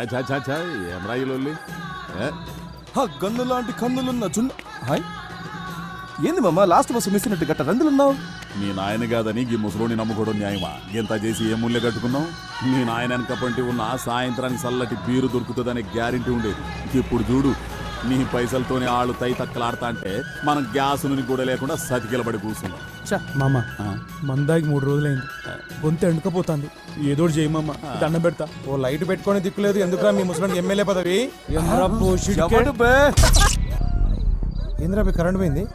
ఏం రాయిలోల్లి గన్ను లాంటి కన్నులున్న చున్న హాయ్ ఏంది మామ లాస్ట్ బస్సు మిస్ అయినట్టు గట్ట రందులున్నావు. మీ నాయన కాదని ఈ ముసలోని నమ్ముకోవడం న్యాయమా? ఇంత చేసి ఏ ముళ్ళే కట్టుకున్నావు? మీ నాయన వెనకపంటి ఉన్న సాయంత్రానికి చల్లటి బీరు దొరుకుతుందనే గ్యారెంటీ ఉండేది. ఇప్పుడు చూడు, నీ పైసలతోనే ఆళ్ళు తై తక్కలాడతా అంటే మనం గ్యాస్ నుంచి కూడా లేకుండా సతికిలబడి కూర్చున్నాం. మామ మందాకి 3 రోజులైంది, గొంతు ఎండుకపోతుంది. ఏదో చేయమమ్మ, దండం పెడతా. ఓ లైట్ పెట్టుకొని దిక్కులేదు ఎందుకురా మీ ముసలానికి ఎమ్మెల్యే పదవి? ఏంద్రా కరెంట్ పోయింది.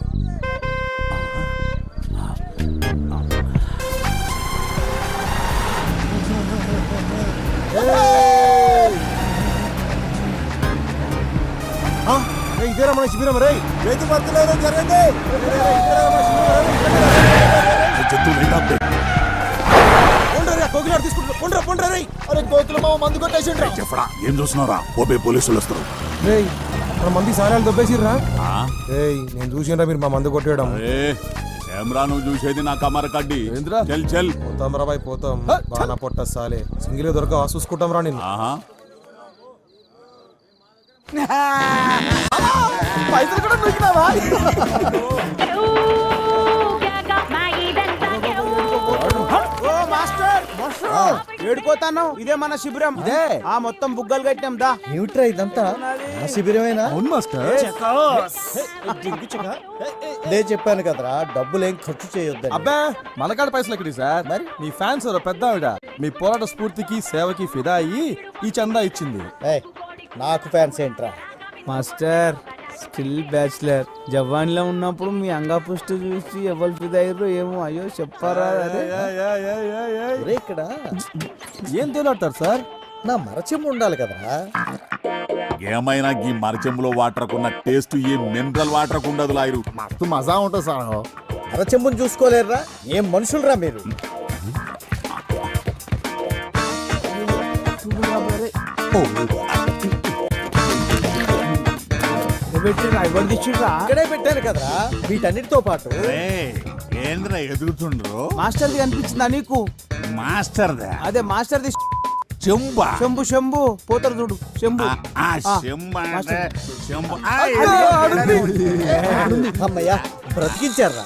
ఇదేరా మన శిబిరం రే, రైతు భర్తలు జరగండి. ఏం చూస్తున్నారా? ఓపే పోలీసులు వస్తారు. మన మంది సారాలు దొబ్బేసిర్రా. నేను చూసినరా మీరు మా మందు కొట్టేయడం. ఏమ్రా నువ్వు చూసేది నా కమర కడ్డి. చల్ చల్ పోతాం రా బాయ్, పోతాం. బాగా పొట్ట సాలే సింగిల్ దొరక చూసుకుంటాం రా నేను. పైసలు కూడా దొరికినావా? ఏడుకోతాను. ఇదే మన శిబిరం. ఆ మొత్తం బుగ్గలు కట్టినాం దా. ఏమిట్రా ఇదంతా? ఆ శిబిరమేనా? అవును మాస్టర్. లే చెప్పాను కదరా, డబ్బులు ఏం ఖర్చు చేయొద్దని. అబ్బా మనకాడ పైసలు ఎక్కడి సార్? మరి మీ ఫ్యాన్స్ పెద్ద ఆవిడ మీ పోరాట స్ఫూర్తికి సేవకి ఫిదా అయ్యి ఈ చందా ఇచ్చింది. నాకు ఫ్యాన్స్ ఏంట్రా మాస్టర్? Still bachelor. జవాన్లో ఉన్నప్పుడు మీ అంగాపుష్టి చూసి ఎవరు ఫిదయ్యారో ఏమో. అయ్యో చెప్పారా? ఇక్కడ ఏం తేలాడతారు సార్? నా మరచెంబు ఉండాలి కదరా. ఏమైనా ఈ మరచెంబులో వాటర్కున్న టేస్ట్ ఏ మినరల్ వాటర్ ఉండదు. లాయరు మస్తు మజా ఉంటుంది సార్. మరచెంబుని చూసుకోలేరురా? ఏం మనుషులరా మీరు? ఇక్కడే పెట్టాను కదరా వీటన్నిటితో పాటు. ఏంద్రా ఎదుగుతుండ్రు? మాస్టర్ది కనిపించిందా నీకు? మాస్టర్దా? అదే మాస్టర్ది. చెంబా? శంభు శంభు పోతారు చూడు. శంభు అమ్మయ్యా బ్రతికించారా?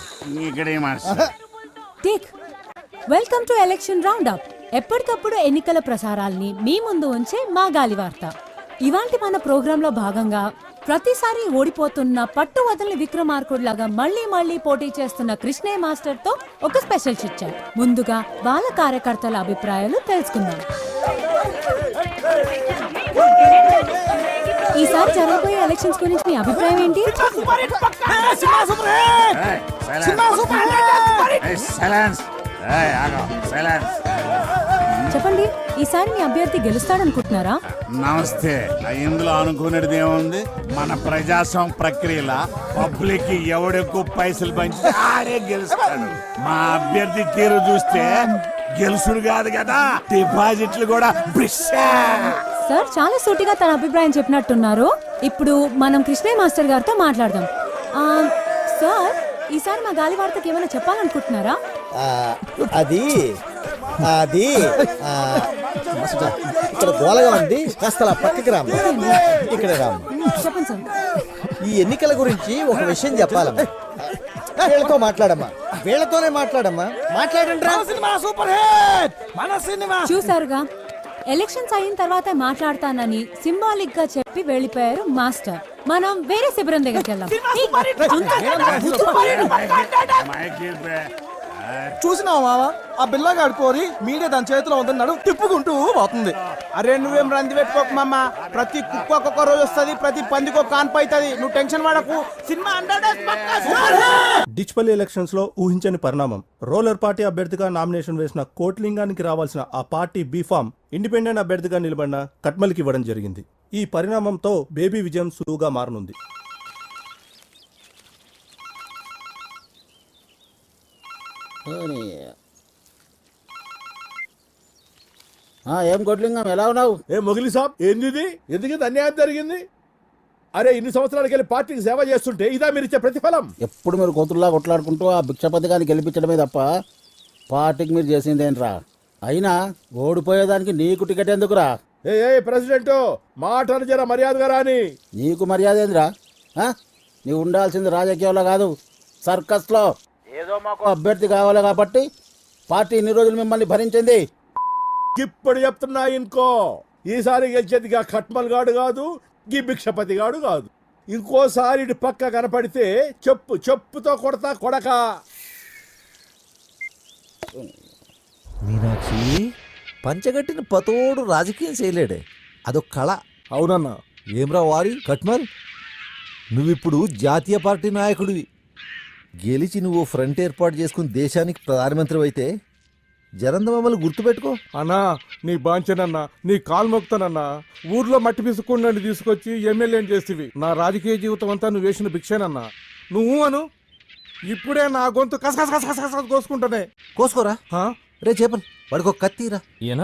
Welcome to election round up. ఎప్పటికప్పుడు ఎన్నికల ప్రసారాల్ని మీ ముందు ఉంచే మా గాలి వార్త. ఇవాంటి మన ప్రోగ్రామ్ లో భాగంగా ప్రతిసారి ఓడిపోతున్న పట్టు వదలని విక్రమార్కుడిలాగా మళ్లీ పోటీ చేస్తున్న కృష్ణయ్య మాస్టర్ తో ఒక స్పెషల్ చిట్ చాట్. ముందుగా వాళ్ళ కార్యకర్తల అభిప్రాయాలు తెలుసుకుందాం. ఈసారి జరగబోయే ఎలక్షన్స్ గురించి మీ అభిప్రాయం ఏంటి? చెప్పండి, ఈసారి మీ అభ్యర్థి గెలుస్తాడనుకుంటున్నారా? నమస్తే. ఇందులో అనుకునేది ఏముంది? మన ప్రజాస్వామ్య ప్రక్రియల పబ్లిక్ ఎవడెక్కువ పైసలు పంచి ఆడే గెలుస్తాడు. మా అభ్యర్థి తీరు చూస్తే గెలుసుడు కాదు కదా, డిపాజిట్లు కూడా. సార్ చాలా సూటిగా తన అభిప్రాయం చెప్పినట్టున్నారు. ఇప్పుడు మనం కృష్ణయ్య మాస్టర్ గారితో మాట్లాడదాం. సార్, ఈసారి మా గాలి వార్తకి ఏమైనా చెప్పాలనుకుంటున్నారా? అది ఇక్కడ గోలగా ఉంది, కాస్త పక్కకి రాము. ఇక్కడ రాము. చెప్పండి సార్. ఈ ఎన్నికల గురించి ఒక విషయం చెప్పాలమ్మా. వీళ్ళతో మాట్లాడమ్మా, వీళ్ళతోనే మాట్లాడమ్మా. మాట్లాడండి. చూసారుగా, ఎలక్షన్స్ అయిన తర్వాత మాట్లాడతానని సింబాలిక్ గా చెప్పి వెళ్ళిపోయారు మాస్టర్. మనం వేరే శిబిరం దగ్గరికి వెళ్దాం. చూసినావా మావా? ఆ బిల్లగాడు కోరి మీడియా దాని చేతిలో ఉందన్నాడు, తిప్పుకుంటూ పోతుంది. అరే నువ్వేం రంది పెట్టుకోకు మామ. ప్రతి కుక్క ఒక్కొక్క రోజు వస్తుంది, ప్రతి పందికి ఒక కాన్పు అవుతుంది. నువ్వు టెన్షన్ పడకు. సినిమా డిచ్పల్లి ఎలక్షన్స్ లో ఊహించని పరిణామం. రోలర్ పార్టీ అభ్యర్థిగా నామినేషన్ వేసిన కోట్లింగానికి రావాల్సిన ఆ పార్టీ బీఫామ్ ఇండిపెండెంట్ అభ్యర్థిగా నిలబడిన కట్మల్కి ఇవ్వడం జరిగింది. ఈ పరిణామంతో బేబీ విజయం సులువుగా మారనుంది. ఏం కొట్లింగం, ఎలా ఉన్నావు? మొగిలి సాబ్, ఏంది? ఎందుకు అన్యాయం జరిగింది? అరే ఇన్ని సంవత్సరాలకి వెళ్ళి పార్టీకి సేవ చేస్తుంటే ఇదా మీరు ఇచ్చే ప్రతిఫలం? ఎప్పుడు మీరు కోతుల్లా కొట్లాడుకుంటూ ఆ భిక్షపతిగాన్ని గెలిపించడమే తప్ప పార్టీకి మీరు చేసిందేంట్రా? అయినా ఓడిపోయేదానికి నీకు టికెట్ ఎందుకురా? ఏ ప్రెసిడెంట్ మాటలు జర మర్యాదగా రాని. నీకు మర్యాద ఏందిరా? నీవు ఉండాల్సింది రాజకీయాల్లో కాదు, సర్కస్లో. ఏదో మాకు అభ్యర్థి కావాలి కాబట్టి పార్టీ ఇన్ని రోజులు మిమ్మల్ని భరించింది. ఇప్పుడు చెప్తున్నా ఇంకో, ఈసారి గెలిచేది గా ఖట్మల్ గాడు కాదు, గీ భిక్షపతి గాడు కాదు. ఇంకోసారి ఇటు పక్క కనపడితే చెప్పుతో కొడతా కొడక. మీనాక్షి పంచగట్టిన పతోడు రాజకీయం చేయలేడే, అదొక కళ. అవునన్నా. ఏమ్రా వారి కట్మల్, నువ్విప్పుడు జాతీయ పార్టీ నాయకుడివి. గెలిచి నువ్వు ఫ్రంట్ ఏర్పాటు చేసుకుని దేశానికి ప్రధానమంత్రి అయితే జరంత మమ్మల్ని గుర్తుపెట్టుకో. అన్నా నీ బాంచనన్నా, నీ కాలు మొక్తానన్నా. ఊర్లో మట్టి పిసుకుండా తీసుకొచ్చి ఎమ్మెల్యేని చేస్తేవి. నా రాజకీయ జీవితం అంతా నువ్వు వేసిన భిక్షేనన్నా. నువ్వు అను, ఇప్పుడే నా గొంతు కసకస కోసుకుంటానే. కోసుకోరా రే చేపలు, వాడికి ఒక కత్తిరా. ఈయన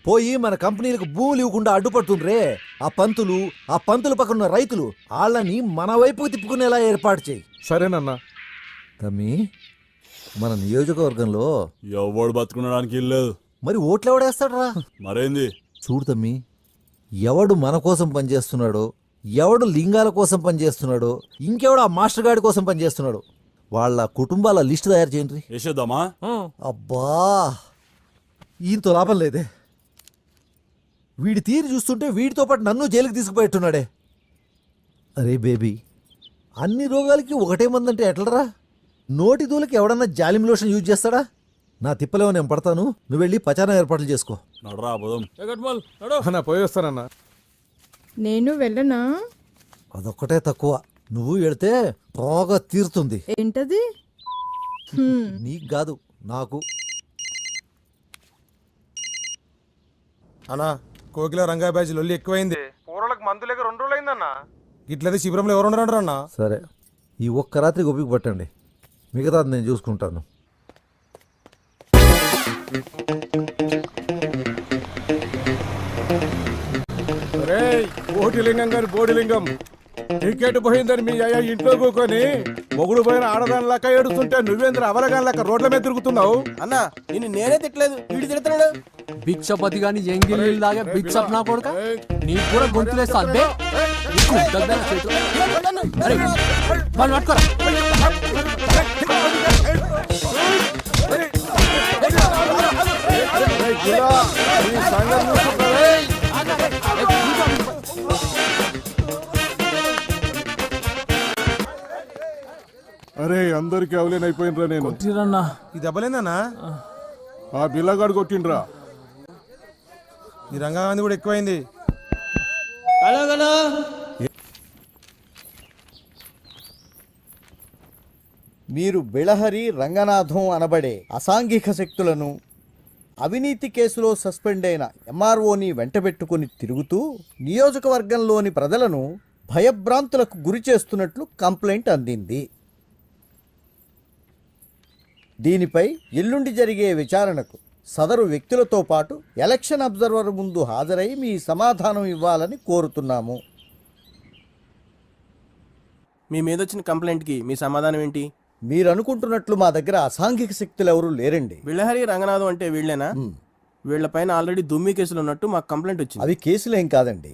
పోయి మన కంపెనీలకు భూములు ఇవ్వకుండా అడ్డుపడుతుండ్రే ఆ పంతులు పక్కన ఉన్న రైతులు, వాళ్ళని మన వైపుకు తిప్పుకునేలా ఏర్పాటు చేయి. సరేనన్నా. తమ్మి, మన నియోజకవర్గంలో ఎవడు బతుకునడానికి ఇల్లేదు. మరి ఓట్లు ఎవడేస్తాడరా? మరేంది? చూడు తమ్మి, ఎవడు మన కోసం పనిచేస్తున్నాడో, ఎవడు లింగాల కోసం పనిచేస్తున్నాడో, ఇంకెవడు ఆ మాస్టర్ గాడి కోసం పనిచేస్తున్నాడు, వాళ్ళ కుటుంబాల లిస్ట్ తయారు చేయండి. వేసేద్దామా? అబ్బా, ఈయనతో లాభం లేదే. వీడి తీరు చూస్తుంటే వీడితో పాటు నన్ను జైలుకి తీసుకుపోయేట్టున్నాడే. అరే బేబీ, అన్ని రోగాలకి ఒకటే మందంటే ఎట్లరా? నోటి దూలకి ఎవడన్నా జాలిం లోషన్ యూజ్ చేస్తాడా? నా తిప్పలేమో నేను పడతాను, నువ్వు వెళ్ళి పచారం ఏర్పాట్లు చేసుకో. నడరా పోదాం. అన్నా పోయి వస్తానన్నా. నేను వెళ్ళనా? అదొక్కటే తక్కువ, నువ్వు వెళితే బాగా తీరుతుంది. ఏంటది? నీకు కాదు, నాకు. అన్నా, కోకిల రంగా బ్యాచ్ లొల్లి ఎక్కువైంది. పూర్వలకు మందు లేక 2 రోజులైందన్నా. ఇట్లయితే శిబిరంలో ఎవరు ఉండరు అన్నా. సరే, ఈ ఒక్క రాత్రికి ఓపిక పట్టండి, మిగతాది నేను చూసుకుంటాను. బోటిలింగం గారి బోడిలింగం టికెట్ పోయిందని మీ అయ్యా ఇంట్లో కూకొని మొగుడు పోయిన ఆడదానిలాక ఏడుస్తుంటే నువ్వేంద్ర అవలగానిలాక రోడ్ల మీద తిరుగుతున్నావు. అన్నా నిన్ను నేనే తిట్టలేదు, వీడు తిడుతున్నాడు. భిక్షపతి గాని ఎంగిల్ లాగా బిచ్చప్ నా కొడుక, నీకు కూడా గొంతులేస్తా అంటే పట్టుకోరా. అరే అందరికి అవలేనైపోయినరా నేను. ఇది దెబ్బలేందన్నా? ఆ బిల్లగాడు కొట్టిండ్రా. ఈ రంగాంది కూడా ఎక్కువైంది. మీరు బిళహరి రంగనాథం అనబడే అసాంఘిక శక్తులను అవినీతి కేసులో సస్పెండ్ అయిన ఎంఆర్ఓని వెంటబెట్టుకుని తిరుగుతూ నియోజకవర్గంలోని ప్రజలను భయభ్రాంతులకు గురి చేస్తున్నట్లు కంప్లైంట్ అందింది. దీనిపై ఎల్లుండి జరిగే విచారణకు సదరు వ్యక్తులతో పాటు ఎలక్షన్ అబ్జర్వర్ ముందు హాజరై మీ సమాధానం ఇవ్వాలని కోరుతున్నాము. మీ మీద వచ్చిన కంప్లైంట్కి మీ సమాధానం ఏంటి? మీరు అనుకుంటున్నట్లు మా దగ్గర అసాంఘిక శక్తులు ఎవరూ లేరండి. బిళ్ళహరి రంగనాథం అంటే వీళ్ళేనా? వీళ్ళపైన ఆల్రెడీ దుమ్మి కేసులు ఉన్నట్టు మాకు కంప్లైంట్ వచ్చింది. అవి కేసులేం కాదండి,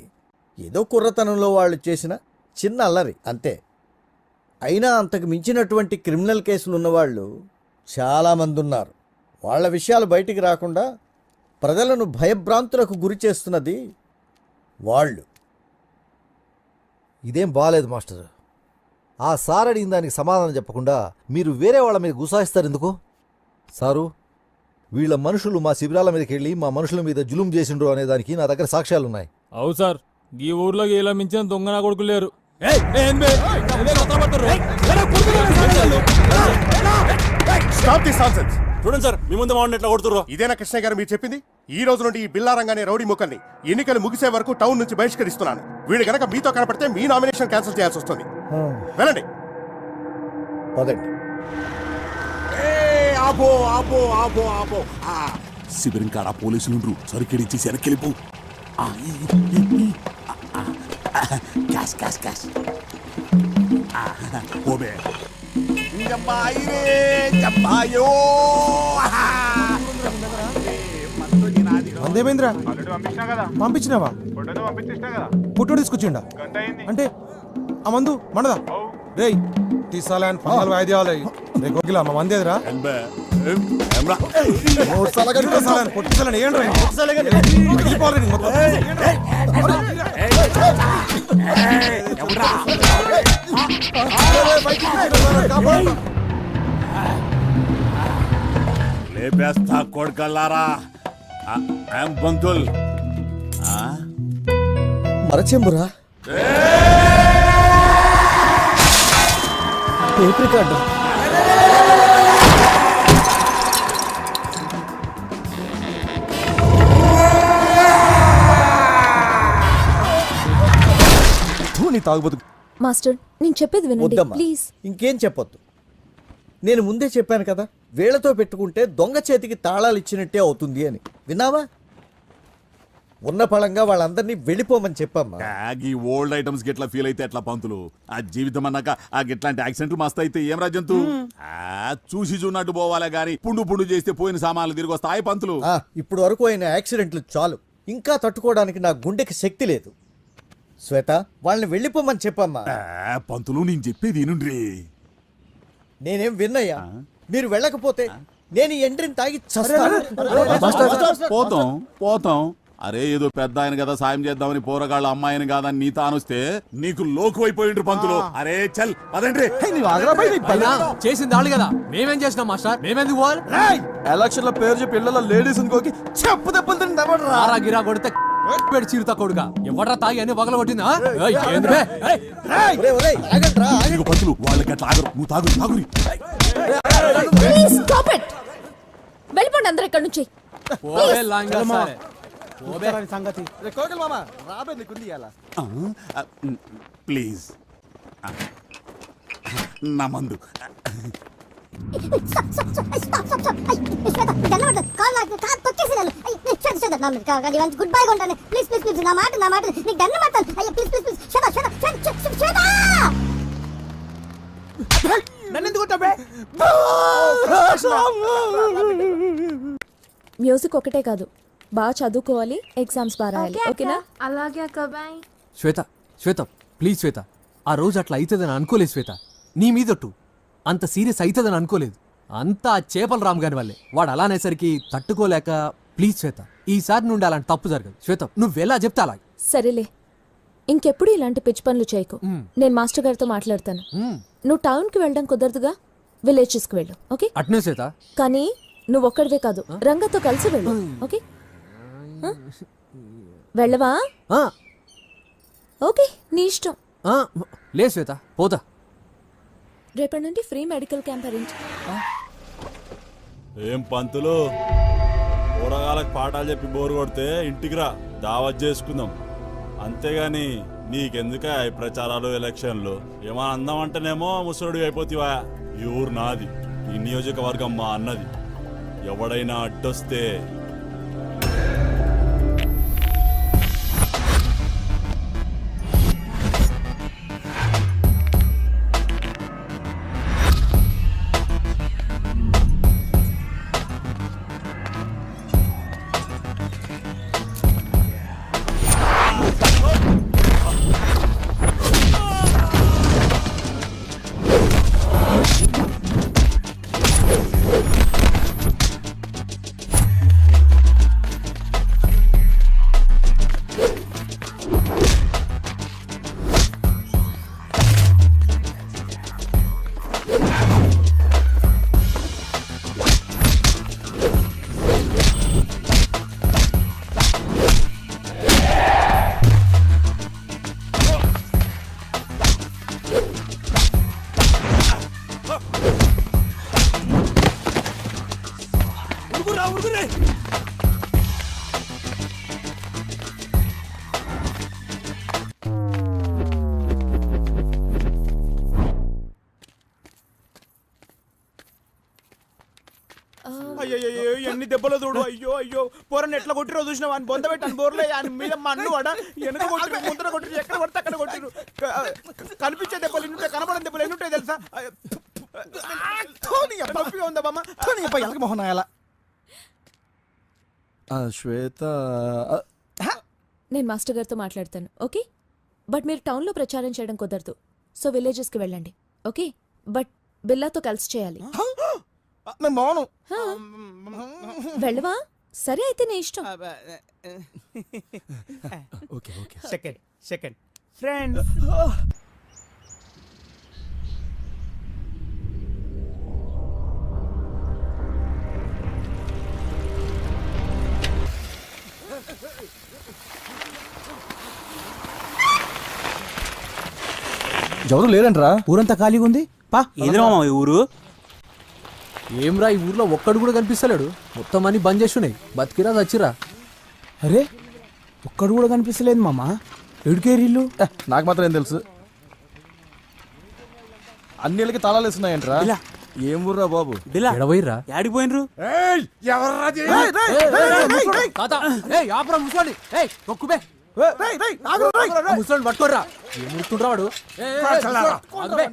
ఏదో కుర్రతనంలో వాళ్ళు చేసిన చిన్న అల్లరి అంతే. అయినా అంతకు మించినటువంటి క్రిమినల్ కేసులు ఉన్నవాళ్ళు చాలామంది ఉన్నారు. వాళ్ళ విషయాలు బయటికి రాకుండా ప్రజలను భయభ్రాంతులకు గురి చేస్తున్నది వాళ్ళు. ఇదేం బాగాలేదు మాస్టర్. ఆ సార్ అడిగిన దానికి సమాధానం చెప్పకుండా మీరు వేరే వాళ్ళ మీద గుసాయిస్తారు ఎందుకు? సారు, వీళ్ళ మనుషులు మా శిబిరాల మీదకి వెళ్ళి మా మనుషుల మీద జులుం చేసిండ్రు అనే దానికి నా దగ్గర సాక్ష్యాలు ఉన్నాయి. అవు సార్, ఈ ఊర్లో ఇలా మించిన దొంగ నా కొడుకు లేరు. చూడండి సార్, మీ ముందు వాడిని ఎట్లా కొడుతుర్రో. ఇదేనా కృష్ణ గారు మీరు చెప్పింది? ఈ రోజు నుండి ఈ బిల్లారంగానే రౌడీ ముక్కల్ని ఎన్నికలు ముగిసే వరకు టౌన్ నుంచి బహిష్కరిస్తున్నాను. వీడు గనక మీతో కనపడితే మీ నామినేషన్ క్యాన్సిల్ చేయాల్సి వస్తుంది. వెళ్ళండి. పదండి. ఆపో ఆపో ఆపో ఆపో. శిబిరం కాడ పోలీసులు సరికెడిచ్చి వెనక్కి క్యాష్ క్యాష్ క్యాష్. ఓబే అదేమైందిరా పంపించినావా ఫోటో తీసుకొచ్చిండా అంటే ఆ మందు మనదా రేయ్ తీసాలా అని 14 వాయిదాలు రే కోకిల మా మంది ఎదురా కొట్టిసాలని ఏంట్రా పగిలిపోవాలి మొత్తం. లేపేస్తా కొడుకల్లారా పంతుల్ మరచెంబురా టేప్ రికార్డు తాగుబోతు మాస్టర్ నేను చెప్పేది వినండి వద్దమ్మా ప్లీజ్. ఇంకేం చెప్పొద్దు. నేను ముందే చెప్పాను కదా వీళ్లతో పెట్టుకుంటే దొంగ చేతికి తాళాలు ఇచ్చినట్టే అవుతుంది అని. విన్నావా? ఉన్న పళంగా వాళ్ళందరినీ వెళ్ళిపోమని చెప్పమ్మా. ఈ ఓల్డ్ ఐటమ్స్ గిట్లా ఫీల్ అయితే ఎట్లా పంతులు? ఆ జీవితం అన్నాక ఆ గిట్లాంటి యాక్సిడెంట్లు మస్తు అయితే ఏం రాజంతు చూసి చూన్నట్టు పోవాలే గాని పుండు చేస్తే పోయిన సామాన్లు తిరిగి వస్తాయి పంతులు. ఇప్పుడు వరకు అయిన యాక్సిడెంట్లు చాలు, ఇంకా తట్టుకోవడానికి నా గుండెకి శక్తి లేదు. శ్వేత వాళ్ళని వెళ్ళిపోమని చెప్పమ్మా. పంతులు నేను చెప్పేది వినుండ్రి. నేనేం విన్నయ్యా, మీరు వెళ్ళకపోతే నేను ఈ ఎండ్రిని తాగి చస్తాను. పోతాం అరే ఏదో పెద్ద ఆయన కదా సాయం చేద్దామని పోరగాళ్ళ అమ్మాయిని కాదని నీ తానొస్తే నీకు లోకు అయిపోయిండ్రు పంతులు. అరే చల్ పదండ్రి. చేసింది వాళ్ళు కదా, మేమేం చేసినాం మాస్టర్? మేమెందుకు పోవాలి? ఎలక్షన్ లో పేరు చెప్పి ఇళ్లలో లేడీస్ ఇంకోకి చెప్పు దెబ్బలు గిరా కొడితే పెడి చీరుతా కొడుగా ఎవడ్రా తాగి అని వగల కొట్టిందా? పంతులు వాళ్ళకి అట్లా ఆగరు, నువ్వు తాగురి. వెళ్ళిపోండి అందరూ ఇక్కడ నుంచి. సంగతి కోకిల మామ రాబే నీకుంది ఇలా ప్లీజ్ నా మందు. గుడ్ బై కొంటాను ప్లీజ్ ప్లీజ్ ప్లీజ్ నా మాట నీకు దండం పెడతాను. అయ్యో ప్లీజ్ ప్లీజ్ ప్లీజ్ మ్యూజిక్ ఒకటే కాదు, బాగా చదువుకోవాలి, ఎగ్జామ్స్ బాగా రాయాలి. ఓకేనా? అలాగే అక్క బాయ్. శ్వేత ప్లీజ్ శ్వేత, ఆ రోజు అట్లా అవుతుందని అనుకోలేదు శ్వేత. నీ మీదొట్టు అంత సీరియస్ అవుతుందని అనుకోలేదు. అంతా చేపల రామ్ గారి వల్లే. వాడు అలా అనేసరికి తట్టుకోలేక ప్లీజ్ శ్వేత ఈసారి నుండి అలాంటి తప్పు జరగదు. శ్వేత నువ్వెలా చెప్తా అలా. సరేలే, ఇంకెప్పుడు ఇలాంటి పిచ్చి పనులు చేయకు. నేను మాస్టర్ గారితో మాట్లాడతాను. నువ్వు టౌన్కి వెళ్ళడం కుదరదుగా, విలేజెస్కి వెళ్ళు. ఓకే? అట్నే శ్వేత. కానీ నువ్వు ఒక్కడివే కాదు, రంగతో కలిసి వెళ్ళు. ఓకే? వెళ్ళవా? ఓకే నీ ఇష్టం. లే శ్వేత పోతా. రేపటి నుండి ఫ్రీ మెడికల్ క్యాంప్ అరేంజ్. ఏం పంతులు కూరగాయలకు పాఠాలు చెప్పి బోరు కొడితే ఇంటికి రా, దావత్ చేసుకుందాం. అంతేగాని నీకెందుక ఈ ప్రచారాలు ఎలక్షన్లు? ఏమన్నా అందామంటేనేమో ముసలుడి అయిపోతావా? ఈ ఊరు నాది, ఈ నియోజకవర్గం మా అన్నది. ఎవడైనా అడ్డొస్తే అయ్యో ఎన్ని దెబ్బలు చూడు. అయ్యో పోరని ఎట్లా కొట్టిరో చూసినా అని బొంద పెట్టాను బోర్లే అని మీద మన్ను వాడ వెనక కొట్టిరు, ముందర కొట్టిరు, ఎక్కడ కొడితే అక్కడ కొట్టిరు. కనిపించే దెబ్బలు ఎన్నుంటాయి, కనబడని దెబ్బలు ఎన్నుంటాయి తెలుసా? ఉందా బామ్మ? మొహన్ అలా శ్వేత నేను మాస్టర్ గారితో మాట్లాడతాను ఓకే బట్ మీరు టౌన్లో ప్రచారం చేయడం కుదరదు సో విలేజెస్కి వెళ్ళండి ఓకే బట్ బిల్లాతో కలిసి చేయాలి నేను బాగును హా. వెళ్ళవా సరే అయితే నీ ఇష్టం ఓకే ఓకే సెకండ్ ఫ్రెండ్ ఎవరు లేరంట్రా ఊరంతా ఖాళీగా ఉంది పా ఏదిరా మామ ఈ ఊరు ఏమ్రా ఈ ఊర్లో ఒక్కడు కూడా కనిపిస్తలేడు మొత్తం అన్ని బంద్ చేస్తున్నాయి బతికిరా చచ్చిరా అరే ఒక్కడు కూడా కనిపిస్తలేదు మామ ఎడుకేరిల్లు నాకు మాత్రం ఏం తెలుసు అన్నిళ్ళకి తాళాలు వేస్తున్నాయంట్రా ఏం ఊర్రా బాబు ఎడవైర్రా యాడిపోయినరు తాత ఏయ్ ఆపరా ముసలోని ఏయ్ కొక్కుబే ముసలోని పట్టుకోర్రా ఏం ముడుతుండ్రా వాడు ఏయ్, ఏయ్, ముసలోడు, ఆగుబే.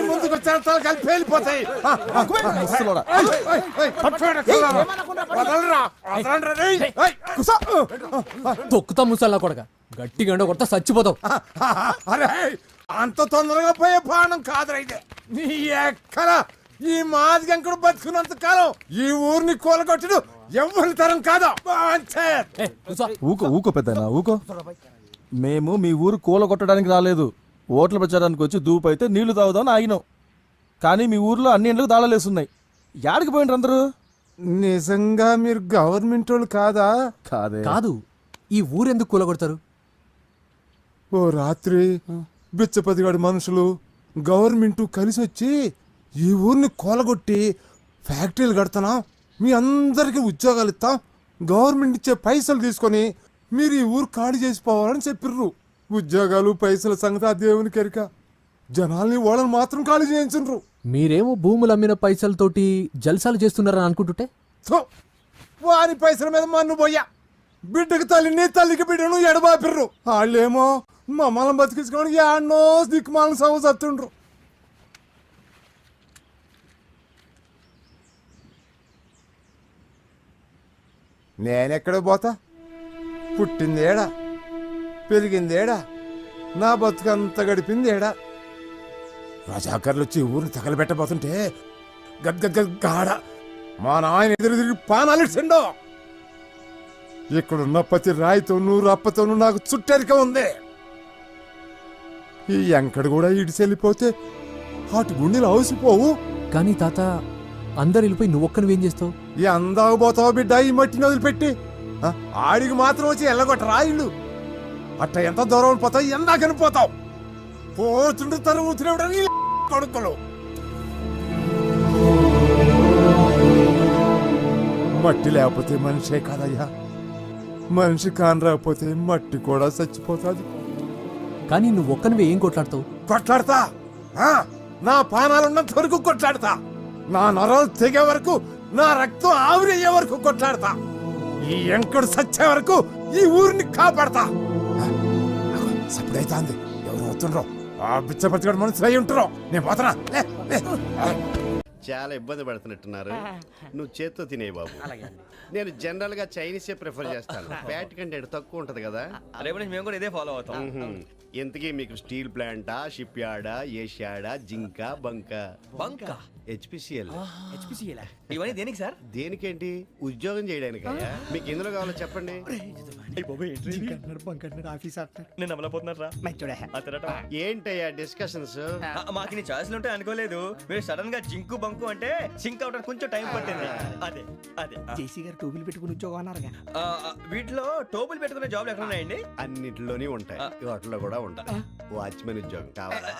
ముందుకు వచ్చారు కలిపి వెళ్ళిపోతాయి తొక్కుతా ముసల్లా కొడక గట్టిగా ఎండ కొడతా చచ్చిపోతావు అరే అంత తొందరగా పోయే ప్రాణం కాదురా ఇది నీ ఎక్కడ ఈ మాదిగంకుడు బతుకున్నంత కాలం ఈ ఊరిని కూలగొట్టుడు ఎవరి తరం కాదు ఏయ్, కూసో. ఊకో పెద్దనా ఊకో మేము మీ ఊరు కూల కొట్టడానికి రాలేదు ఓట్ల ప్రచారానికి వచ్చి దూపైతే నీళ్లు తాగుదామని ఆగినాం కానీ మీ ఊర్లో అన్ని ఇండ్లకు తాళాలు వేస్తున్నాయి యాడికి పోయినరు అందరూ నిజంగా మీరు గవర్నమెంట్ వాళ్ళు కాదా కాదే కాదు ఈ ఊరెందుకు కూలగొడతారు ఓ రాత్రి బిచ్చపతిగాడి మనుషులు గవర్నమెంట్ కలిసి వచ్చి ఈ ఊరిని కూలగొట్టి ఫ్యాక్టరీలు కడతానా మీ అందరికీ ఉద్యోగాలు ఇస్తాం గవర్నమెంట్ ఇచ్చే పైసలు తీసుకొని మీరు ఈ ఊరు ఖాళీ చేసిపోవాలని చెప్పిర్రు ఉద్యోగాలు పైసల సంగతి ఆ దేవుని కెరిక జనాల్ని వాళ్ళని మాత్రం ఖాళీ చేయించు మీరేమో భూములు అమ్మిన పైసలతోటి జల్సాలు చేస్తున్నారని అనుకుంటుంటే వారి పైసల మీద మన్ను పోయా బిడ్డకి తల్లిని తల్లికి బిడ్డను ఎడబాపిర్రు వాళ్ళేమో మమ్మల్ని బతికించుకోవడానికి యాడ్నో దిక్కుమాలను సవ చత్తుండ్రు నేనెక్కడ పోతా పుట్టిందేడా పెరిగిందేడా నా బతుకంతా గడిపిందేడా రజాకర్లు వచ్చి ఊరిని తగలబెట్టబోతుంటే గద్గద్గాడ మా నాయన ఎదురు తిరిగి పానాలిసిండో ఇక్కడున్న ప్రతి రాయితోనూ రప్పతోనూ నాకు చుట్టరిక ఉంది ఈ ఎంకడు కూడా ఇడిచెళ్ళిపోతే వాటి గుండెలు అవసిపోవు కానీ తాత అందరు వెళ్ళిపోయి నువ్వొక్కనివేం చేస్తావు ఈ అందాకు పోతావు బిడ్డ ఈ మట్టిని వదిలిపెట్టి ఆ, ఆడికి మాత్రం వచ్చి ఎల్లగొట్ట రాయిళ్ళు అట్ట ఎంత దూరం పోతావు ఎందాకని పోతావు పోతుండు తరుగుతున్నప్పుడు కొడుకులు మట్టి లేకపోతే మనిషే కాదయ్యా మనిషి కాని రాకపోతే మట్టి కూడా చచ్చిపోతుంది కానీ నువ్వొక్కనివే ఏం కొట్లాడతావు కొట్లాడతా ఆ, నా పానాలున్నంత వరకు కొట్లాడతా నా నరాలు తెగే వరకు నా రక్తం ఆవిరయ్యే వరకు కొట్లాడతా ఈ ఎంకడు సచ్చే వరకు ఈ ఊరిని కాపాడతా సప్పుడైతే అంది ఎవరు అవుతుండ్రో ఆ బిచ్చపతిగాడు మనుషులు అయి ఉంటారో నేను పోతున్నా లే, లే. చాలా ఇబ్బంది పడుతున్నట్టున్నారు నువ్వు చేత్తో తినే బాబు నేను జనరల్ గా చైనీసే ప్రిఫర్ చేస్తాను ఫ్యాట్ కంటెంట్ తక్కువ ఉంటది కదా రేపు నుంచి మేము కూడా ఇదే ఫాలో అవుతాం ఇంతకీ మీకు స్టీల్ ప్లాంటా షిప్ యార్డా ఏషియాడా జింక బంక బంక హెచ్పిసిఎల్ హెచ్పిసిఎల్ ఇవన్నీ దేనికి సార్ దేనికేంటి ఉద్యోగం చేయడానికి మీకు ఎందులో కావాలో చెప్పండి నేను అమలపోతున్నారా ఏంటయ్యా డిస్కషన్స్ మాకు నీ ఛాయిస్లు ఉంటాయి అనుకోలేదు మీరు సడన్ గా జింకు బంకు అంటే సింక్ అవడానికి కొంచెం టైం పట్టింది అదే అదే జేసీ గారు టోపీలు పెట్టుకుని ఉద్యోగం అన్నారుగా వీటిలో టోపులు పెట్టుకునే జాబ్లు ఎక్కడ ఉన్నాయండి అన్నిటిలోనే ఉంటాయి వాటిలో కూడా ఉంటాయి వాచ్మెన్ ఉద్యోగం కావాలా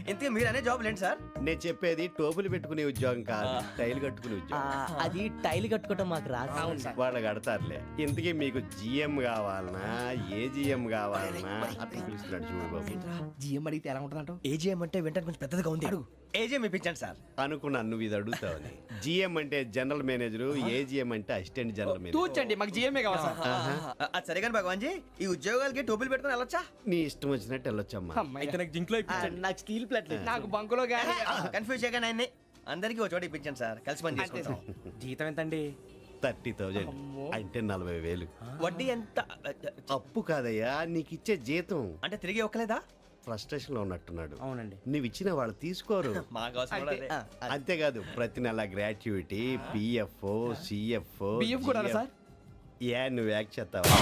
ఇంతకీ మీరు అనే జాబ్ ఏంటి సార్ నేను చెప్పేది టోపులు పెట్టుకునే ఉద్యోగం కాదు టైల్ కట్టుకునే ఉద్యోగం అది టైల్ కట్టుకోవటం మాకు రాదు వాళ్ళు కడతారులే ఇంతకీ మీకు జిఎం కావాలనా ఏ జిఎం కావాలనా అట్లా పిలుస్తున్నాడు చూడు బాబు జిఎం అడిగితే ఎలా ఉంటుందంట ఏజీఎం అంటే వెంటనే కొంచెం పెద్దదిగా ఉంది ఏజీఎం ఇప్పించండి సార్. అనుకున్నాను నువ్వు ఇది అడుగుతావని. జిఎం అంటే జనరల్ మేనేజర్, ఏజిఎం అంటే అసిస్టెంట్ జనరల్ మేనేజర్. తూచండి, మాకు జీఎంఏ కావాలి సార్. అది సరే కానీ భగవాన్ జీ, ఈ ఉద్యోగాలకి టోపీలు పెట్టుకుని వెళ్ళొచ్చా? నీ ఇష్టం వచ్చినట్టు వెళ్ళొచ్చమ్మా. అయితే నాకు జింక్లో ఇప్పించండి. నాకు స్టీల్ ప్లేట్ నాకు బంకులో కానీ కన్ఫ్యూజ్ చేయగానే ఆయన్ని అందరికీ ఒక చోట ఇప్పించండి సార్, కలిసి పని చేసుకుంటాం. జీతం ఎంతండి? 30,000 అంటే 40,000. వడ్డీ ఎంత? అప్పు కాదయ్యా, నీకు ఇచ్చే జీతం. అంటే తిరిగి ఒక్కలేదా? ఫ్రస్ట్రేషన్ లో ఉన్నట్టున్నాడు. అవునండి. నువ్వు ఇచ్చిన వాళ్ళు తీసుకోరు. మాకు అవసరం కూడా అదే. అంతేకాదు ప్రతి నెల గ్రాట్యుటీ, పిఎఫ్, సిఎఫ్. బియ్యం కూడా సార్? ఏ నువ్వు యాక్ట్ చేస్తావా?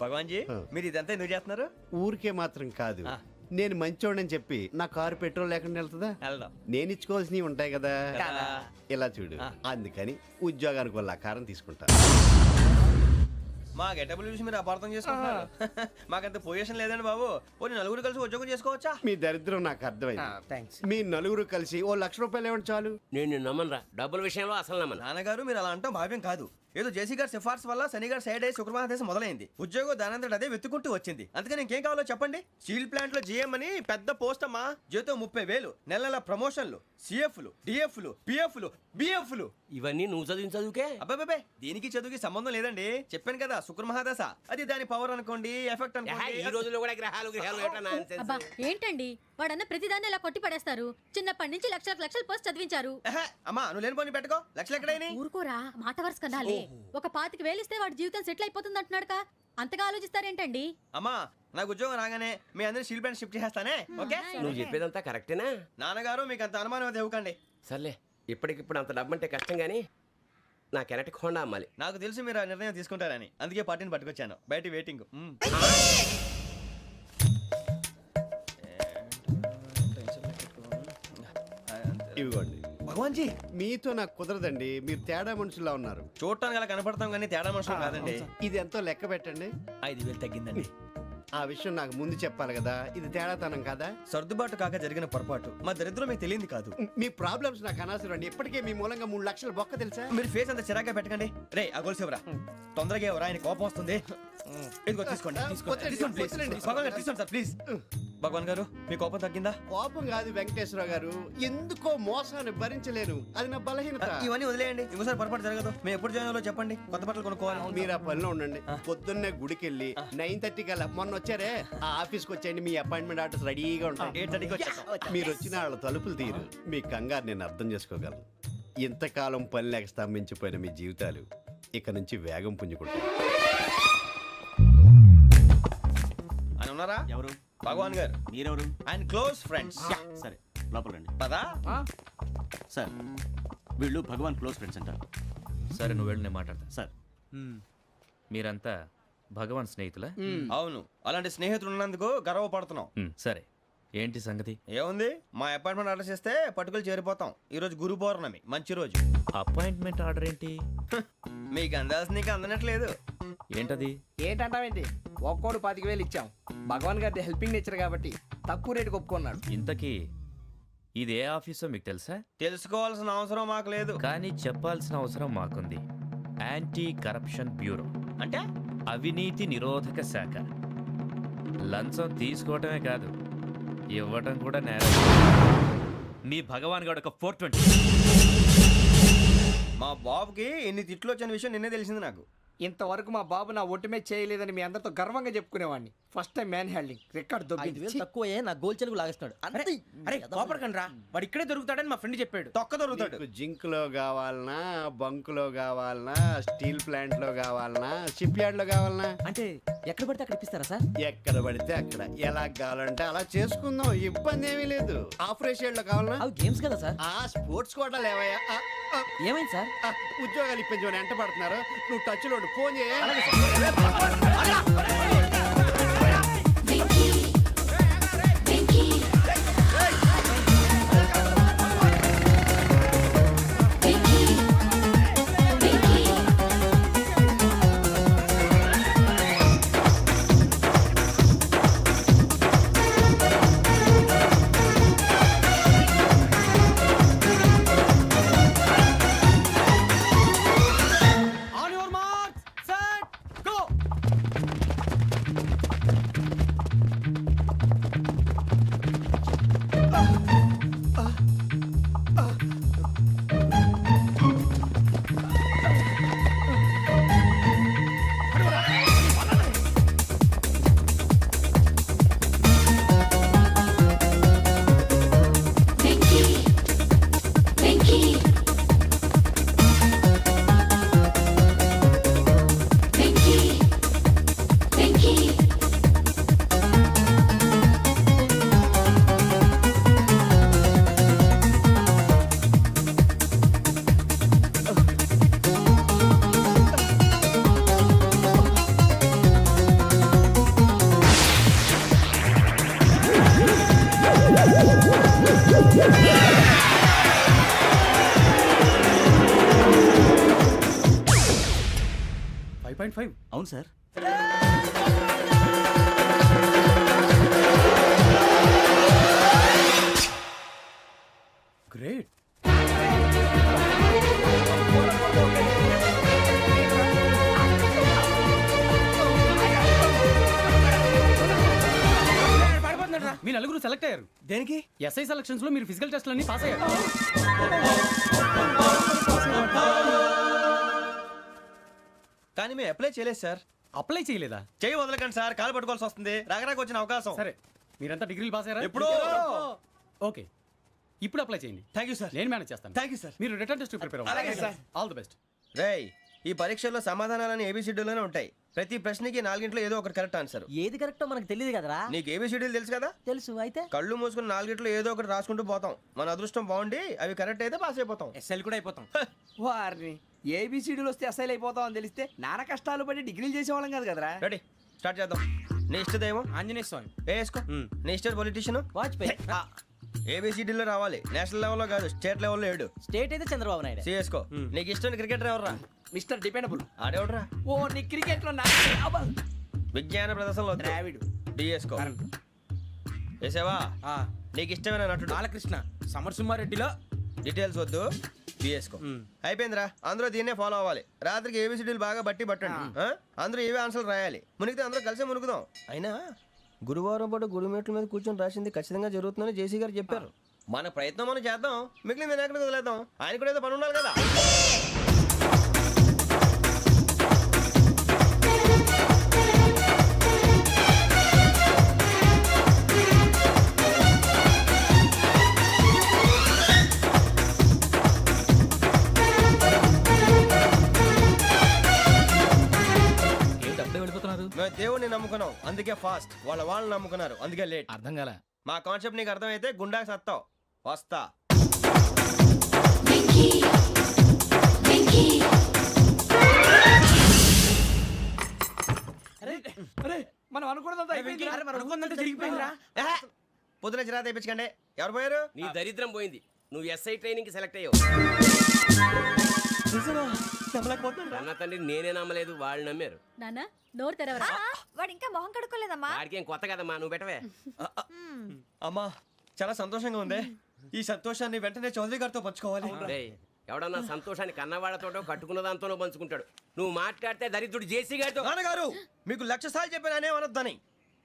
భగవాన్ జీ, మీరు ఇదంతా ఎందుకు చేస్తున్నారు? ఊరికే మాత్రం కాదు, నేను మంచోడని చెప్పి నా కారు పెట్రోల్ లేకుండా వెళ్తుందా? వెళ్దాం. నేను ఇచ్చుకోవాల్సినవి ఉంటాయి కదా. కదా. ఇలా చూడు, అందుకని ఉద్యోగానికి వాళ్ళ ఆకారం తీసుకుంటా. మా గెటబుల్ చూసి మీరు అపార్థం చేసుకుంటున్నారు. మాకంత పొజిషన్ లేదండి బాబు. పోనీ నలుగురు కలిసి ఉద్యోగం చేసుకోవచ్చా? మీ దరిద్రం నాకు అర్థమైంది. థ్యాంక్స్. మీ నలుగురు కలిసి ఓ ₹1,00,000 ఇవ్వండి చాలు. నేను నమ్మనరా, డబ్బుల విషయంలో అసలు నమ్మను. నాన్నగారు మీరు అలా అంటాం భావ్యం కాదు. ఏదో జేసీ గారి సిఫార్సు వల్ల శని గారు సైడ్ అయ్యి శుక్రవారం మొదలైంది. ఉద్యోగం దానంతటి అదే వెతుకుంటూ వచ్చింది. అందుకని ఇంకేం కావాలో చెప్పండి. స్టీల్ ప్లాంట్ లో జీఎం అని పెద్ద పోస్ట్ అమ్మా. జీతం 30,000, నెల నెల ప్రమోషన్లు, సిఎఫ్లు, డిఎఫ్లు, పిఎఫ్లు, బిఎఫ్లు. ఇవన్నీ నువ్వు చదివిన చదువుకే. అబ్బాబే, దీనికి చదువుకి సంబంధం లేదండి. చెప్పాను కదా, శుక్ర మహాదశ. అది దాని పవర్ అనుకోండి, ఎఫెక్ట్ ఈ అనుకోండి. రోజుల్లో కూడా గ్రహాలు ఏటా nonsense? అబ్బా ఏంటండి వాడన్న ప్రతిదాన్ని ఇలా కొట్టి పడేస్తారు. చిన్నప్పటి నుంచి లక్షల పోస్ట్ చదివించారు. అమ్మా నువ్వు లేని పోనీ పెట్టుకో. లక్షలు ఎక్కడైనా ఊరుకోరా, మాట వరుస కదాలే. ఒక 25,000 ఇస్తే వాడి జీవితం సెటిల్ అయిపోతుంది అంటున్నాడుగా. అంతగా ఆలోచిస్తారేంటండి? అమ్మా నాకు ఉద్యోగం రాగానే మీ అందరినీ స్టీల్ ప్లాంట్ షిఫ్ట్ చేస్తానే. ఓకే? నువ్వు చెప్పేదంతా కరెక్టేనా? నాన్నగారు మీకు అంత అనుమానం అయితే ఇవ్వకండి. సర్లే, ఇప్పటికిప్పుడు అంత డబ్బు అంటే కష్టం కానీ నా కెనటిక్ హోండా అమ్మాలి. నాకు తెలుసు మీరు ఆ నిర్ణయం తీసుకుంటారని, అందుకే పార్టీని పట్టుకొచ్చాను. బయట వెయిటింగ్. ఇవ్వండి. భగవాన్ జీ, మీతో నాకు కుదరదండి, మీరు తేడా మనుషుల్లా ఉన్నారు. చూడటానికి అలా కనపడతాం కానీ తేడా మనుషులు కాదండి. ఇది ఎంతో లెక్క పెట్టండి. 5,000 తగ్గిందండి. ఆ విషయం నాకు ముందు చెప్పాలి కదా, ఇది తేడాతనం కదా. సర్దుబాటు కాక జరిగిన పొరపాటు. మా దరిద్రం మీకు తెలియంది కాదు. మీ ప్రాబ్లమ్స్ నాకు అనవసరం అండి. ఇప్పటికే మీ మూలంగా 3 లక్షలు బొక్క తెలుసా. మీరు ఫేస్ అంత చిరాగ్గా పెట్టకండి. రే ఆ గొలుసు ఎవరా? తొందరగా ఎవరా, ఆయన కోపం వస్తుంది. ఇదిగో తీసుకోండి. తీసుకోండి ప్లీజ్. భగవాన్ గారు తీసుకోండి సార్ ప్లీజ్. భగవాన్ గారు మీ కోపం తగ్గిందా? కోపం కాదు వెంకటేశ్వరరావు గారు, ఎందుకో మోసాన్ని భరించలేను, అది నా బలహీనత. ఇవన్నీ వదిలేయండి, ఇంకోసారి పొరపాటు జరగదు. మేము ఎప్పుడు జాయిన్ అవ్వాలో చెప్పండి, కొత్త బట్టలు కొనుక్కోవాలి. మీరు ఆ పనిలో ఉండండి. పొద్దున్నే గుడికి వెళ్ళి 9:30 కల్లా, మొన్న వచ్చారే ఆ ఆఫీస్కి వచ్చేయండి. మీ అపాయింట్మెంట్ ఆర్డర్స్ రెడీగా ఉంటాయి. 8:30కి వచ్చేస్తాం. మీరు వచ్చిన వాళ్ళ తలుపులు తీరు. మీ కంగారు నేను అర్థం చేసుకోగలను. ఇంతకాలం పని లేక స్తంభించిపోయిన మీ జీవితాలు ఇక నుంచి వేగం పుంజుకుంటాయి. ఆయన ఉన్నారా? ఎవరు? భగవాన్ గారు. మీరెవరు? ఆయన క్లోజ్ ఫ్రెండ్స్. సరే లోపల రండి. పదా సార్ వీళ్ళు భగవాన్ క్లోజ్ ఫ్రెండ్స్ అంటారు. సరే నువ్వు వెళ్ళి నేను మాట్లాడతా. సార్ మీరంతా భగవాన్ స్నేహితులా? అవును, అలాంటి స్నేహితులు ఉన్నందుకు గర్వపడుతున్నాం. సరే ఏంటి సంగతి? ఏముంది, మా అపాయింట్మెంట్ ఆర్డర్ చేస్తే పట్టుకులు చేరిపోతాం. ఈ రోజు గురు పౌర్ణమి, మంచి రోజు. అపాయింట్మెంట్ ఆర్డర్ ఏంటి? మీకు అందాల్సిన నీకు అందనట్లేదు. ఏంటది? ఏంటంటావేంటి? ఒక్కోడు 25,000 ఇచ్చాం. భగవాన్ గారి హెల్పింగ్ నేచర్ కాబట్టి తక్కువ రేటుకి ఒప్పుకున్నాడు. ఇంతకీ ఇది ఏ ఆఫీసో మీకు తెలుసా? తెలుసుకోవాల్సిన అవసరం మాకు లేదు, కానీ చెప్పాల్సిన అవసరం మాకుంది. యాంటీ కరప్షన్ బ్యూరో అంటే అవినీతి నిరోధక శాఖ. లంచం తీసుకోవటమే కాదు, ఇవ్వటం కూడా నేరం. మీ భగవాన్ గారు ఒక 420. మా బాబుకి ఎన్ని తిట్లు వచ్చిన విషయం నిన్నే తెలిసింది నాకు. ఇంతవరకు మా బాబు నా ఒట్టుమే చేయలేదని మీ అందరితో గర్వంగా చెప్పుకునేవాడిని. First time man handing record దొబ్బింది. తక్కువే నా గోల్ చెలుగు లాగేస్తున్నాడు. అరే కోపడకండి రా, వాడు ఇక్కడే దొరుకుతాడని మా ఫ్రెండ్ చెప్పాడు. తొక్క దొరుకుతాడు. జింక్ లో కావాలనా, బంక్ లో కావాలనా, స్టీల్ ప్లాంట్ లో కావాలనా, షిప్ యార్డ్ లో కావాలనా? అంటే ఎక్కడ పడితే అక్కడ ఇప్పిస్తారా సార్? ఎక్కడ పడితే అక్కడ, ఎలా కావాలంటే అలా చేసుకుందాం, ఇబ్బంది ఏమీ లేదు. ఆపరేషన్ లో కావాలనా? అవి గేమ్స్ కదా సార్. ఆ స్పోర్ట్స్ కోటా లేవయ్యా. ఏమైంది సార్? ఉద్యోగాలు ఇప్పించమని ఎంట పడుతున్నారు. నువ్వు టచ్ లో ఫోన్ చేయ. 9.5. అవును సార్. గ్రేట్. మీ నలుగురు సెలెక్ట్ అయ్యారు. దేనికి? ఎస్ఐ సెలక్షన్స్ లో మీరు ఫిజికల్ టెస్ట్ అన్ని పాస్ అయ్యారు. కానీ మేము అప్లై చేయలేదు సార్. అప్లై చేయలేదా? చేయి వదలకండి సార్, కాలు పట్టుకోవాల్సి వస్తుంది. రాగరాకు వచ్చిన అవకాశం. సరే, మీరంతా డిగ్రీలు పాస్ అయ్యారా? ఎప్పుడో. ఓకే, ఇప్పుడు అప్లై చేయండి. Thank you sir. నేను మేనేజ్ చేస్తాను. Thank you sir. మీరు రిటర్న్ టెస్ట్ ప్రిపేర్ అవ్వండి. అలాగే సార్. All the best. రేయ్, ఈ పరీక్షల్లో సమాధానాలని ఏబిసిడ్యూల్లోనే ఉంటాయి. ప్రతి ప్రశ్నకి 4 ఏదో ఒకటి కరెక్ట్ ఆన్సర్. ఏది కరెక్టో మనకు తెలియదు కదరా. నీకు ఏబిసిడ్యూల్ తెలుసు కదా? తెలుసు. అయితే కళ్ళు మూసుకుని 4 ఏదో ఒకటి రాసుకుంటూ పోతాం. మన అదృష్టం బాగుండి అవి కరెక్ట్ అయితే పాస్ అయిపోతాం. ఎస్ఎల్ కూడా అయిపోతాం. వారిని ఏబిసిడీలు వస్తే అసైల్ అయిపోతాం అని తెలిస్తే నాన్న కష్టాలు పడి డిగ్రీలు చేసేవాళ్ళం కాదు కదరా. రెడీ, స్టార్ట్ చేద్దాం. నీ ఇష్టదేమో ఆంజనేయ స్వామి. వేసుకో. నీ ఇష్ట పొలిటీషియన్ వాజ్పేయి. ఏబిసిడీలో రావాలి. నేషనల్ లెవెల్లో కాదు, స్టేట్ లెవెల్లో 7. స్టేట్ అయితే చంద్రబాబు నాయుడు. సిఎస్కో. నీకు ఇష్టం క్రికెటర్ ఎవర్రా? Mister dependable. ఆడేవడరా? ఓ నీ క్రికెట్ లో విజ్ఞాన ప్రదర్శనలో ద్రావిడు. డిఎస్కో. వేసావా? నీకు ఇష్టమైన నటుడు? బాలకృష్ణ. సమర్సింహారెడ్డిలో డీటెయిల్స్ వద్దు, బిఎస్కో. అయిపోయిందిరా. అందరూ దీన్నే ఫాలో అవ్వాలి. రాత్రికి ఏబిసిడీలు బాగా బట్టి పట్టండి. అందరూ ఏవే ఆన్సర్లు రాయాలి. మునిగితే అందరూ కలిసి మునుగుదాం. అయినా గురువారం పాటు గురుమేట్ల మీద కూర్చొని రాసింది ఖచ్చితంగా జరుగుతుందని జేసీ గారు చెప్పారు. మన ప్రయత్నం మనం చేద్దాం, మిగిలిన నేను ఎక్కడికి వదిలేద్దాం. ఆయన కూడా ఏదో పని ఉండాలి కదా. మేము దేవుడిని నమ్ముకున్నాం, అందుకే ఫాస్ట్. వాళ్ళు నమ్ముకున్నారు, అందుకే లేట్. అర్థం కాలే. మా కాన్సెప్ట్ నీకు అర్థమైతే గుండా సత్తావు. వస్తా. మనం అనుకున్నదంతా పొద్దున చిరా తెప్పించకండి. ఎవరు పోయారు? నీ దరిద్రం పోయింది. నువ్వు ఎస్ఐ ట్రైనింగ్ సెలెక్ట్ అయ్యావు. అన్న తండ్రి నేనే నమ్మలేదు, వాళ్ళు నమ్మారు. నానా నోరు తెరవరా. వాడు ఇంకా మొహం కడుక్కోలేదమ్మా. వాడికి ఏం కొత్త కదమ్మా, నువ్వు పెట్టవే. అమ్మా, చాలా సంతోషంగా ఉంది. ఈ సంతోషాన్ని వెంటనే చౌదరి గారితో పంచుకోవాలి. డేయ్, ఎవడన్నా సంతోషాన్ని కన్నవాడతోటో కట్టుకున్న దాంతోనో పంచుకుంటాడు. నువ్వు మాట్లాడితే దరిద్రుడు జేసీ గారితో. నాన్నగారు, మీకు 1,00,000 సార్లు చెప్పాను ఆయనే అనొద్దని.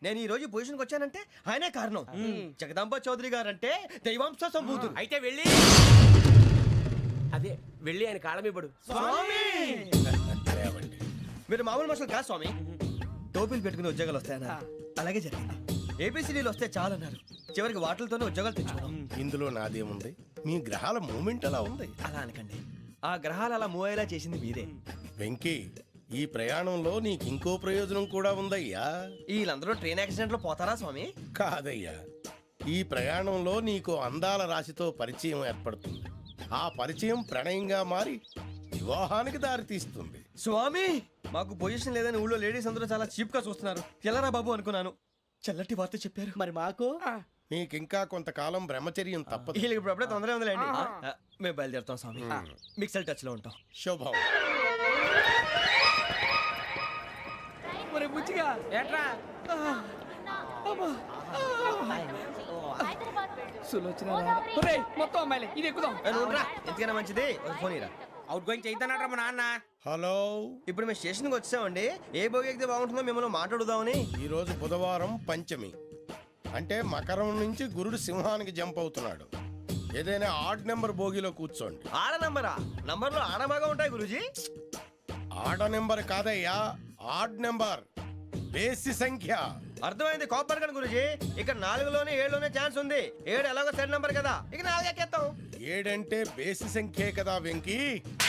నేను ఈ రోజు పొజిషన్కి వచ్చానంటే ఆయనే కారణం. జగదాంబ చౌదరి గారు అంటే దైవాంశ సంభూతుడు. అయితే వెళ్ళి అదే వెళ్ళి ఆయన కాళ్ళమివ్వడు. మీరు మామూలు మనుషులు కాదు స్వామి. టోపీలు పెట్టుకుని ఉద్యోగాలు వస్తాయన్నారు, అలాగే జరిగింది. ఏబిసిడీలు వస్తే చాలన్నారు, చివరికి వాటిలతోనే ఉద్యోగాలు తెచ్చుకున్నాం. ఇందులో నాదేముంది? మీ గ్రహాల మూమెంట్ అలా ఉంది. అలా అనకండి, ఆ గ్రహాలు అలా మూవ్ అయ్యేలా చేసింది మీరే. వెంకీ, ఈ ప్రయాణంలో నీకు ఇంకో ప్రయోజనం కూడా ఉందయ్యా. వీళ్ళందరూ ట్రైన్ యాక్సిడెంట్ లో పోతారా స్వామి? కాదయ్యా, ఈ ప్రయాణంలో నీకు అందాల రాశితో పరిచయం ఏర్పడుతుంది. ఆ పరిచయం ప్రణయంగా మారి వివాహానికి దారితీస్తుంది. స్వామి, మాకు పొజిషన్ లేదని ఊళ్ళో లేడీస్ అందరూ చాలా చీప్ గా చూస్తున్నారు. ఎలారా బాబు అనుకున్నాను. చల్లటి వార్త చెప్పారు. మరి మాకు నీకింకా కొంతకాలం బ్రహ్మచర్యం తప్పదు. వీళ్ళకి ఇప్పుడు అప్పుడే తొందరగా ఉందిలేండి. మేము బయలుదేరుతాం స్వామి. మిక్సెల్ టచ్ లో ఉంటాం. శుభం. బుచ్చిగా ఏట్రా మొత్తం అమ్మాయిలే, ఇది ఎక్కుదాం. ఎందుకైనా మంచిది ఫోన్ ఇరా. అవుట్ గోయింగ్ చేద్దానట్రా మా నాన్న. హలో, ఇప్పుడు మేము స్టేషన్కి వచ్చామండి. ఏ బోగి ఎక్కితే బాగుంటుందో మిమ్మల్ని మాట్లాడుదామని. ఈరోజు బుధవారం పంచమి, అంటే మకరం నుంచి గురుడు సింహానికి జంప్ అవుతున్నాడు. ఏదైనా ఆడ్ నెంబర్ బోగిలో కూర్చోండి. ఆడ నంబరా? నంబర్లో ఆడ బాగా ఉంటాయి గురూజీ. ఆడ నెంబర్ కాదయ్యా, ఆడ్ నెంబర్, బేసి సంఖ్య. అర్థమైంది. కాపర్ కానీ గురూజీ, ఇక్కడ 4లోనే 7లోనే ఛాన్స్ ఉంది. 7 ఎలాగో సెడ్ నంబర్ కదా, ఇక 4 ఎక్కేస్తాం. 7 అంటే బేసి సంఖ్యే కదా వెంకీ.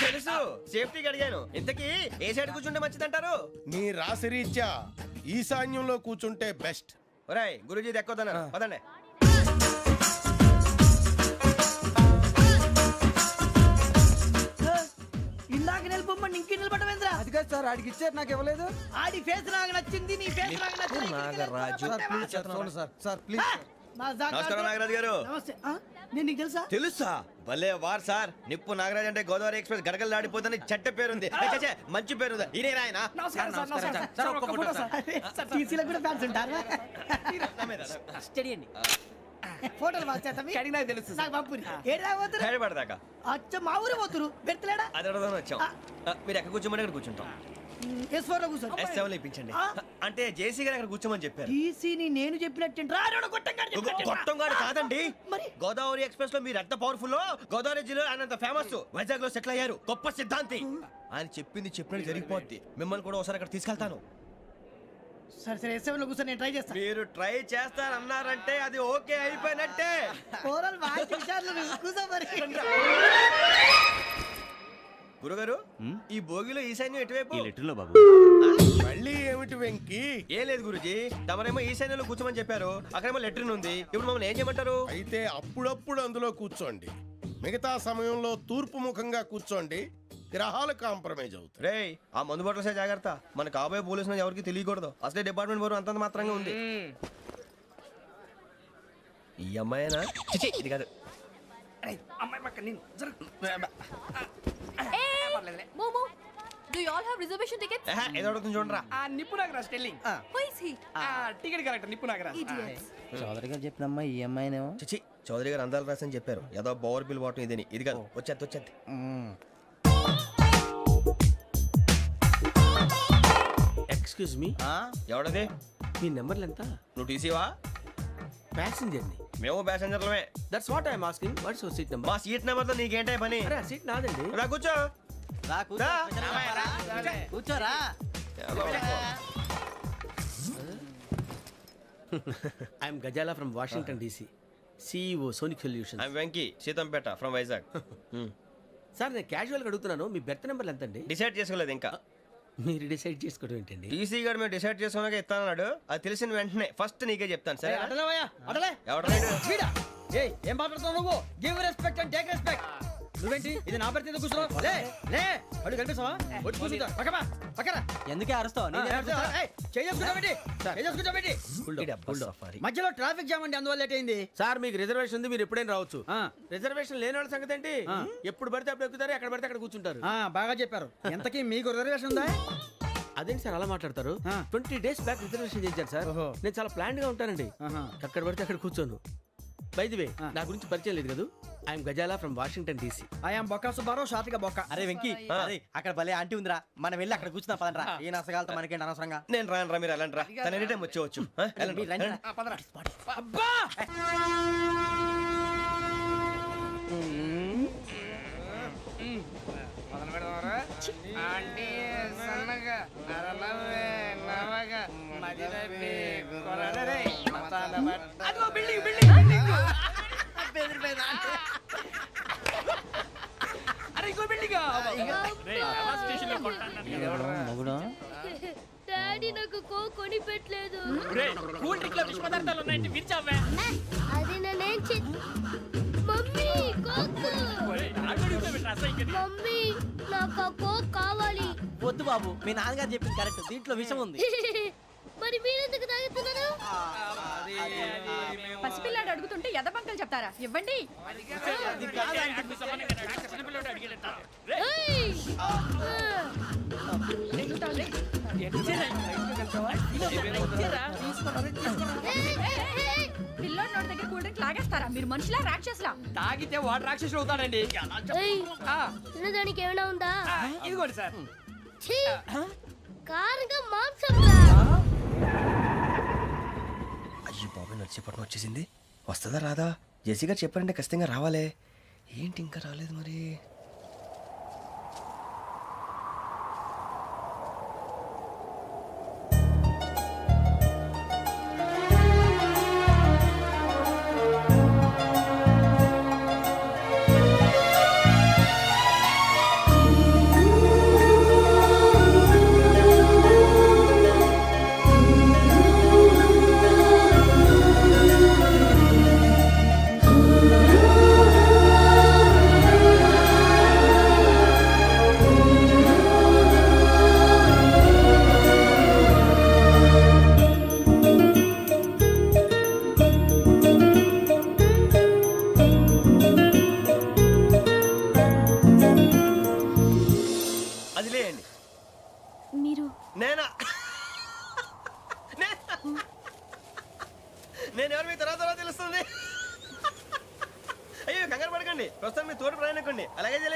తెలుసు, సేఫ్టీకి అడిగాను. ఇంతకీ ఏ సైడ్ కూర్చుంటే మంచిదంటారు? నీ రాశి రీత్యా ఈశాన్యంలో కూర్చుంటే బెస్ట్. ఒరేయ్, గురూజీ దెక్కొద్దన్నారు, పదండి. ఇందాక నిలబొమ్మని ఇంకే నిలబడమేంద్రా? అది కాదు సార్, ఆడికి ఇచ్చారు, నాకు ఇవ్వలేదు. ఆడి ఫేస్ నాకు నచ్చింది, నీ ఫేస్ నాకు నచ్చింది. Nagaraju. Sir please sir, sir please. నమస్కారం నాగరాజు గారు. నమస్తే. నేను నీకు తెలుసా? తెలుసా? భలే వార్ సార్. నిప్పు నాగరాజ్ అంటే గోదావరి ఎక్స్ప్రెస్ గడగలు దాడిపోతుందని చెట్ట పేరుంది. ఛే, మంచి పేరుంది. ఇదే ఆయన. నమస్కారం సార్, నమస్కారం సార్. ఒక్క ఫోటో సార్. సార్ టీసీలో కూడా ఫ్యాన్స్ ఉంటారా? స్టడీ అండి. ఫోటోలు బాగా చేస్తాం. కడిగి నాకు తెలుసు. నాకు పంపుని. ఏడా పోతురు? హైదరాబాద్ అచ్చ మా ఊరు పోతురు. పెడతలేడా? అది అడగదామని వచ్చాం. మీరు ఎక్కడ కూర్చోమని అక్కడ కూర్చుంటాం. S4 లో కూర్చో. S7 లో ఇప్పించండి. అంటే జేసీ గారు అక్కడ కూర్చోమని చెప్పారు. టీసీని నేను చెప్పినట్టు గొట్టంగాడు కాదండి. మరి గోదావరి ఎక్స్ప్రెస్ లో మీరు ఎంత పవర్ఫుల్, గోదావరి జిల్లా ఆయన ఫేమస్, వైజాగ్ లో సెటిల్ అయ్యారు, గొప్ప సిద్ధాంతి. ఆయన చెప్పింది చెప్పినట్టు జరిగిపోద్ది. మిమ్మల్ని కూడా ఒకసారి అక్కడ తీసుకెళ్తాను. సరే సరే S7 లో కూర్చొని నేను ట్రై చేస్తాను. మీరు ట్రై చేస్తారన్నారంటే అది ఓకే అయిపోయినట్టే. ఓరల్ బాగా చూశారు. కూర్చో మరి. గురుగారు, ఈ భోగిలో ఈశాన్యం ఎటువైపు? లెటర్లో బాబు. మళ్ళీ ఏమిటి వెంకీ? ఏం లేదు గురుజీ, తమరేమో ఈశాన్యంలో కూర్చోమని చెప్పారు, అక్కడేమో లెటర్ ఉంది. ఇప్పుడు మమ్మల్ని ఏం చేయమంటారు? అయితే అప్పుడప్పుడు అందులో కూర్చోండి, మిగతా సమయంలో తూర్పు ముఖంగా కూర్చోండి. గ్రహాలు కాంప్రమైజ్ అవుతాయి. రేయ్, ఆ మందు బాటలసే జాగ్రత్త. మన కాబోయే పోలీసులు ఎవరికి తెలియకూడదు. అసలే డిపార్ట్మెంట్ బోరు అంతంత మాత్రంగా ఉంది. ఈ అమ్మాయినా? చిచి, ఇది కాదు. అమ్మాయి పక్క నేను మోమో do you all have reservation tickets? ఏదో అడుగుతుంది చూడరా. ఆ నిప్పు Nagaraj telling. Who is he? Ticket correct నిప్పు నాగరాజ్. చౌదరి గారు చెప్పినమ్మా ఈ అమ్మాయినేమో. చిచి, చౌదరి గారు అందాలు రాసని చెప్పారు. ఏదో బోర్ బిల్ వాటం ఇదని. ఇది కాదు. వచ్చేది. Excuse me, ఎవడది? మీ నెంబర్లు ఎంత? నువ్వు టీసీవా? ప్యాసింజర్ ని. మేము ప్యాసెంజర్లమే. That's what I'm asking. What's your seat number? మా సీట్ నెంబర్ తో నీకేంటే పని? అరే ఆ సీట్ నాదండి. రా కూర్చో. రా. కూర్చోరా. I'm Gazala from Washington DC, CEO Sonic solution. I'm Venky, Seethampeta from Vizag. Sir నేను క్యాజువల్గా అడుగుతున్నాను, మీ బెర్త్ నెంబర్ ఎంత అండి? డిసైడ్ చేసుకోలేదు ఇంకా. మీరు డిసైడ్ చేసుకోవడం ఏంటండి? టీసీ గారు మేము డిసైడ్ చేసుకున్నాక ఇస్తానన్నాడు. అది తెలిసిన వెంటనే ఫస్ట్ నీకే చెప్తాను. సరే? అడలే ఎవడలేడు? వీడా? ఏయ్ ఏం మాట్లాడుతున్నావు నువ్వు? Give respect and take respect. నువ్వేంటి ఇది నా పరిస్థితి కూర్చున్నావు? లే లే, అడుగు కనిపిస్తావా? వచ్చి కూర్చుంటా. పక్కరా. ఎందుకే అరుస్తావు? మధ్యలో ట్రాఫిక్ జామ్ అండి, అందువల్ల లేట్ అయింది. సార్ మీకు రిజర్వేషన్ ఉంది, మీరు ఎప్పుడైనా రావచ్చు. రిజర్వేషన్ లేని వాళ్ళ సంగతి ఏంటి? ఎప్పుడు పడితే అప్పుడు ఎక్కుతారు, ఎక్కడ పడితే అక్కడ కూర్చుంటారు. బాగా చెప్పారు. ఎంతకీ మీకు రిజర్వేషన్ ఉందా? అదేంటి సార్ అలా మాట్లాడతారు? 20 days బ్యాక్ రిజర్వేషన్ చేశారు సార్. నేను చాలా ప్లాన్డ్ గా ఉంటానండి. అక్కడ పడితే అక్కడ కూర్చోను. బై ది వే, నా గురించి పరిచయం లేదు కదా. I'm Gazala from Washington DC. I'm Bokka Subbarao, షార్ట్గా బొక్క. అరే వెంకీ, అక్కడ భలే ఆంటీ ఉందిరా, మనం వెళ్ళి అక్కడ కూర్చున్నా పదనరా. ఏ నసగాలతో మనకేంటి అనవసరంగా. నేను రాను. మీరు ఎలాంటి రా? తన ఎనీ టైం వచ్చేవచ్చు. అబ్బా డాడీ నాకు కోక్ కొని పెట్టలేదు. కూల్ డ్రింక్ లో విష పదార్థాలు ఉన్నాయంటే విరిచావే. అది నేనేం మమ్మీ కోక్. మమ్మీ నాకు ఆ కోక్ కావాలి. వద్దు బాబు, మీ నాన్నగారు చెప్పింది కరెక్ట్, దీంట్లో విషయం ఉంది. మరి మీరెందుకు తాగుతున్నారు? పసిపిల్లాడు అడుగుతుంటే ఎదబంకలు చెప్తారా? ఇవ్వండి. పిల్లోడి నోటి దగ్గర కూల్ డ్రింక్ లాగేస్తారా? మీరు మనుషులా రాక్షసులా? తాగితే వాడు రాక్షసుడు అవుతాడండి. తినడానికి ఏమైనా ఉందా? ఇదిగోండి సార్. కారంగా మాంసం. అయ్యో బాబాయ్, నడిచేపట్నం వచ్చేసింది. వస్తుందా రాదా? జేసీ గారు చెప్పారంటే ఖచ్చితంగా రావాలే. ఏంటి ఇంకా రాలేదు మరి?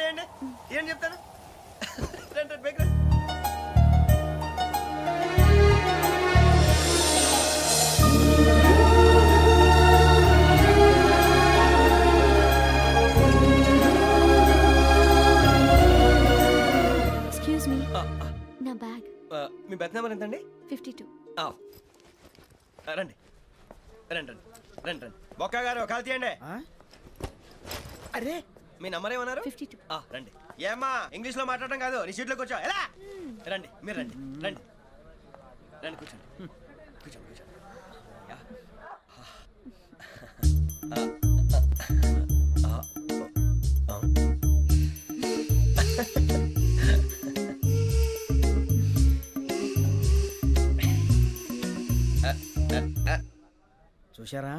చేయండి ఏం చెప్తాను రండి రండి బైక్ రండి. ఎక్స్క్యూజ్ మీ నా బ్యాగ్ మీ బెత్ నెంబర్ ఎంతండి 52. రండి రండి రండి రండి రండి బొక్క గారు కాల్ తీయండి అరే మీ నంబర్ ఏమన్నారు 52. రండి ఏమ్మా ఇంగ్లీష్ లో మాట్లాడడం కాదు నీ సీట్లో కూర్చో ఎలా రండి మీరు రండి రండి రండి కూర్చోండి కూర్చోండి కూర్చోండి యా. చూశారా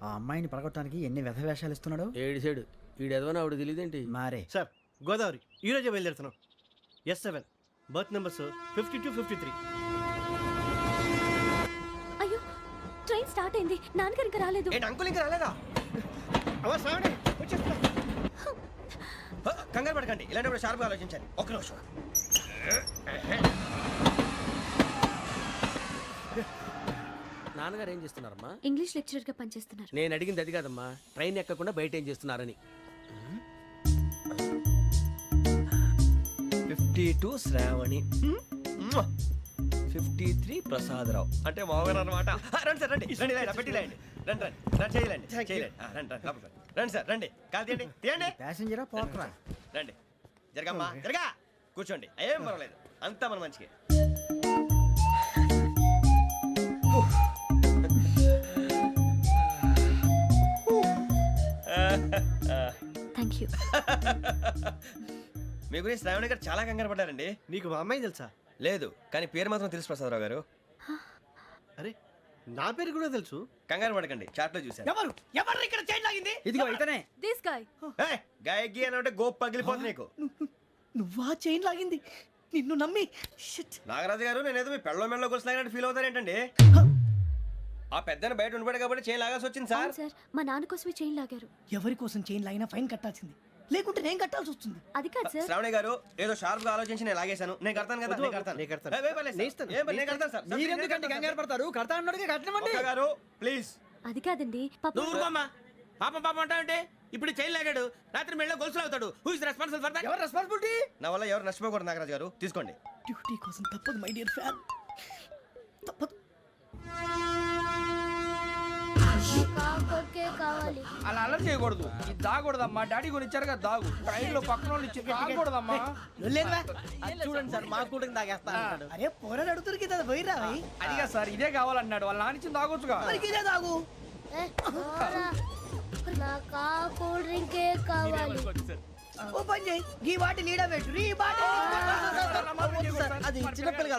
ఆ అమ్మాయిని పడగొట్టడానికి ఎన్ని వ్యధ వేషాలు ఇస్తున్నాడు. ఏడు సైడు ఈడు ఎదవని ఆవిడ తెలియదేంటి. మారే సార్ గోదావరి ఈ రోజే బయలుదేరుతున్నాం S7 బర్త్ నెంబర్స్ 52 53. అయ్యో ట్రైన్ స్టార్ట్ అయింది, నాన్నగారు ఇంకా రాలేదు. ఏంటి అంకుల్ ఇంకా రాలేదా కంగారు పడకండి ఇలాంటప్పుడు షార్ప్గా ఆలోచించండి ఒక్క నిమిషం. నాన్నగారు ఏం చేస్తున్నారమ్మా? ఇంగ్లీష్ లెక్చరర్ గా పనిచేస్తున్నారు. నేను అడిగింది అది కాదమ్మా, ట్రైన్ ఎక్కకుండా బయట ఏం చేస్తున్నారని. 52 శ్రావణి 53 ప్రసాదరావు అంటే మామగారు అనమాట. రండి సార్ రండి రండి రండి పెట్టి రండి రండి రండి రండి చేయలేండి చేయలేండి రండి రండి లోపలికి రండి. రండి సార్ రండి కాల్ తీయండి తీయండి ప్యాసింజరా పోట్రా. రండి జరగమ్మా జరగా కూర్చోండి ఏం పర్వాలేదు అంతా మన మంచిగా. Thank you. మీ గురించి శ్రావణి గారు చాలా కంగారు పడ్డారండి. నీకు మా అమ్మాయి తెలుసా? లేదు కానీ పేరు మాత్రం తెలుసు ప్రసాదరావు గారు. అరే నా పేరు కూడా తెలుసు. కంగారు పడకండి చాట్లో చూశాను. ఎవరు ఎవరు ఇక్కడ చైన్ లాగింది? ఇదిగో ఇతనే. This guy. గాయకి అని అంటే గోప్ పగిలిపోతుంది నీకు. నువ్వా చైన్ లాగింది? నిన్ను నమ్మి షిట్. నాగరాజు గారు నేనేదో మీ పెళ్ళ మెళ్ళలో కొలిసినట్టు ఫీల్ అవుతారేంటండి? ఆ పెద్దని బయట ఉండిపోయాడు కాబట్టి చేయి లాగాల్సి వచ్చింది సార్. సార్ మా నాన్న కోసమే చైన్ లాగారు. ఎవరి కోసం చైన్ లాగినా ఫైన్ కట్టాల్సింది, లేకుంటే నేను కట్టాల్సి వస్తుంది. అది కాదు సార్. శ్రావణి గారు ఏదో షార్ప్ గా ఆలోచించి నేను లాగేశాను. నేను కడతాను కదా నేను కడతాను. నేను కడతాను సార్. మీరెందుకంటే కంగారు పడతారు? కడతా అన్నాడుగా కట్టమండి. ఒక్క గారు ప్లీజ్. అది కాదండి నువ్వు ఊరుకోమ్మా. పాపం పాపం అంటావంటే ఇప్పుడు చైన్ లాగాడు, రాత్రి మెళ్ళ గొలుసులు అవుతాడు. Who is responsible for that? ఎవరు రెస్పాన్సిబిలిటీ? నా వల్ల ఎవరు నష్టపోకూడదు నాగరాజు గారు తీసుకోండి. డ్యూటీ కోసం తప్పదు మై డియర్ ఫ్యాన్, తప్పదు. అలా అలర్ చేయకూడదు. ఇది దాగకూడదమ్మా. డాడీ కొని ఇచ్చారు కదా దాగు. ట్రైన్ లో పక్కన వాళ్ళు ఇచ్చి దాగకూడదమ్మా. చూడండి సార్ మా కూడా తాగేస్తా. అరే పోరాడు అడుగుతారు కదా పోయిరా. అదిగా సార్ ఇదే కావాలన్నాడు. వాళ్ళ నాన్న ఇచ్చింది తాగొచ్చుగా. ఇదే తాగు. ఓ పని చేయి, ఈ బాటిల్ ఈడ పెట్టు. ఈ బాటిల్ అది చిన్నపిల్లలు